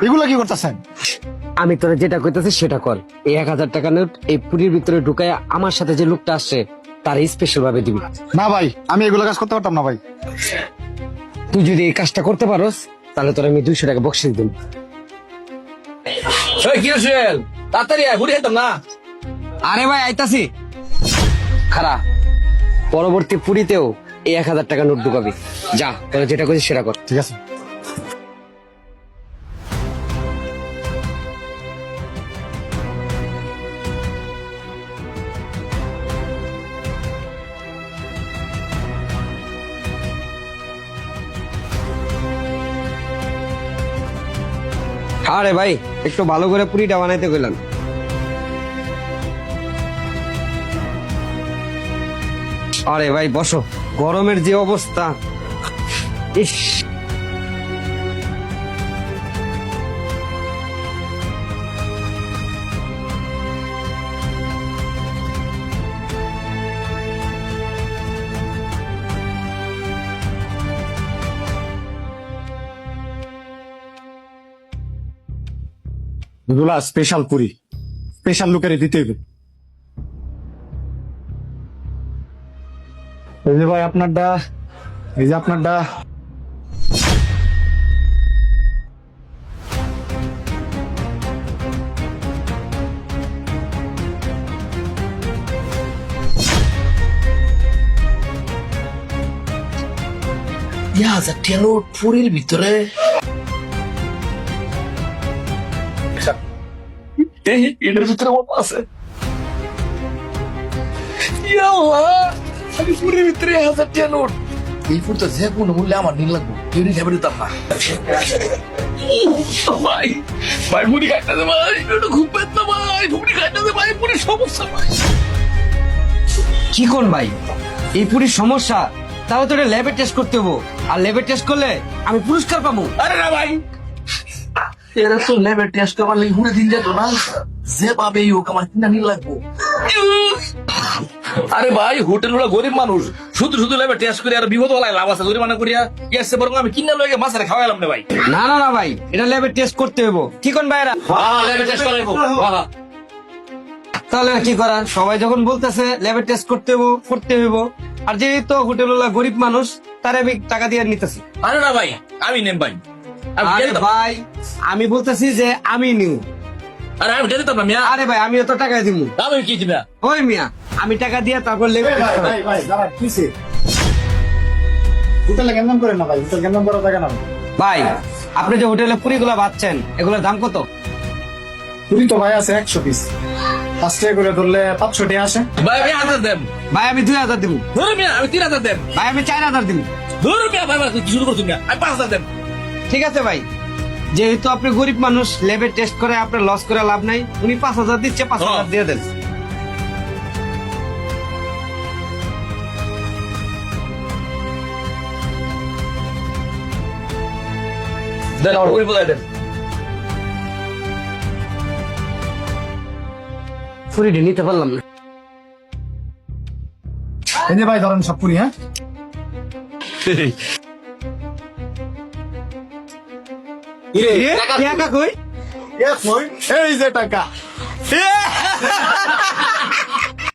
এগুলা কি করতেছেন? আমি তোরা যেটা কইতেছি সেটা কর। এই 1000 টাকা নোট এই পুরীর ভিতরে ঢুকায় আমার সাথে যে লোকটা আসছে তার স্পেশাল ভাবে দিবি। না ভাই, আমি এগুলো কাজ করতে পারতাম না ভাই। তুই যদি এই কাজটা করতে পারোস তাহলে তোর আমি 200 টাকা বকশিস দিব। কি রসেল তাড়াতাড়ি আয়, ঘুরে যেতাম না। আরে ভাই আইতাছি, খারা পরবর্তী পুরীতেও এই 1000 টাকা নোট ঢুকাবি। যা, তোরা যেটা কইছিস সেটা কর। ঠিক আছে। আরে ভাই একটু ভালো করে পুরিটা বানাইতে কইলাম। আরে ভাই বসো, গরমের যে অবস্থা। ইস, এগুলা স্পেশাল পুরি, স্পেশাল লোকের দিতে হবে। এই যে ভাই আপনারটা, এই যে আপনারটা। পুরীর ভিতরে এটার ভিতরে আছে। আমি পুরীর ভিতরে 1000 টাকা নোট। এই ফুটটা যে কোনো মূল্যে আমার নীল লাগবো, কেউ নিয়ে দিতাম না। ভাই ভাই মুড়ি খাইতে দে ভাই, একটু খুব পেত না ভাই, মুড়ি খাইতে দে ভাই, পুরীর সমস্যা ভাই। কি কোন ভাই এই পুরীর সমস্যা? তাহলে তো এটা ল্যাবে টেস্ট করতে হবো, আর ল্যাবে টেস্ট করলে আমি পুরস্কার পাবো। আরে না ভাই, এরা তো ল্যাবে টেস্ট করবার লাগে ঘুরে দিন যেত না, যে পাবে হোক আমার কিনা নীল লাগবো। আরে ভাই হোটেল গুলো গরিব মানুষ, শুধু শুধু ল্যাবে টেস্ট করে আর বিপদ হলাই লাভ আছে জরিমানা করিয়া ইয়াসে বরং আমি কিনা লইগে মাছের খাওয়াইলাম না ভাই। না না না ভাই, এটা ল্যাবে টেস্ট করতে হবো। কি কোন ভাইরা? হ্যাঁ ল্যাবে টেস্ট করাইবো। হ্যাঁ তাহলে আর কি করার, সবাই যখন বলতেছে ল্যাবে টেস্ট করতে হবো, করতে হইব। আর যেহেতু হোটেলওয়ালা গরিব মানুষ, তার আমি টাকা দিয়ে নিতেছি। আরে না ভাই, আমি নেম ভাই। আরে ভাই আমি বলতেছি যে আমি নিউ। আরে আমি দিয়ে দিতাম না মিয়া। আরে ভাই আমিও তো টাকা দিব। আমি কি দিবা? ওই মিয়া, আমি টাকা দিয়ে তারপর লেবে টেস্ট করাই। ভাই ভাই দাঁড়ান, কিসে হোটেলে কেমন করে না ভাই? হোটেল কেমন করা থাকে না ভাই, আপনি যে হোটেলে পুরিগুলা বাচ্চেন এগুলোর দাম কত? পুরি তো ভাই আছে 100 পিস, 5 টাকা করে ধরলে 500 টাকা আসে। ভাই আমি 1000 দেব। ভাই আমি 2000 দিব। ধরো মিয়া, আমি 3000 দেব। ভাই আমি 4000 দিব। ধরো মিয়া, ভাই ভাই কি শুরু করছো মিয়া? আমি 5000 দেব। ঠিক আছে ভাই, যেহেতু আপনি গরিব মানুষ, লেবে টেস্ট করে আপনার লস করে লাভ নাই। উনি 5000 দিচ্ছে, 5000 দিয়ে দেন। দেন ওই বলাই দেন। পুরিটি নিতে পারলাম না। এই যে ভাই ধরেন সব পুরি। হ্যাঁ টাকা কই? এই যে টাকা।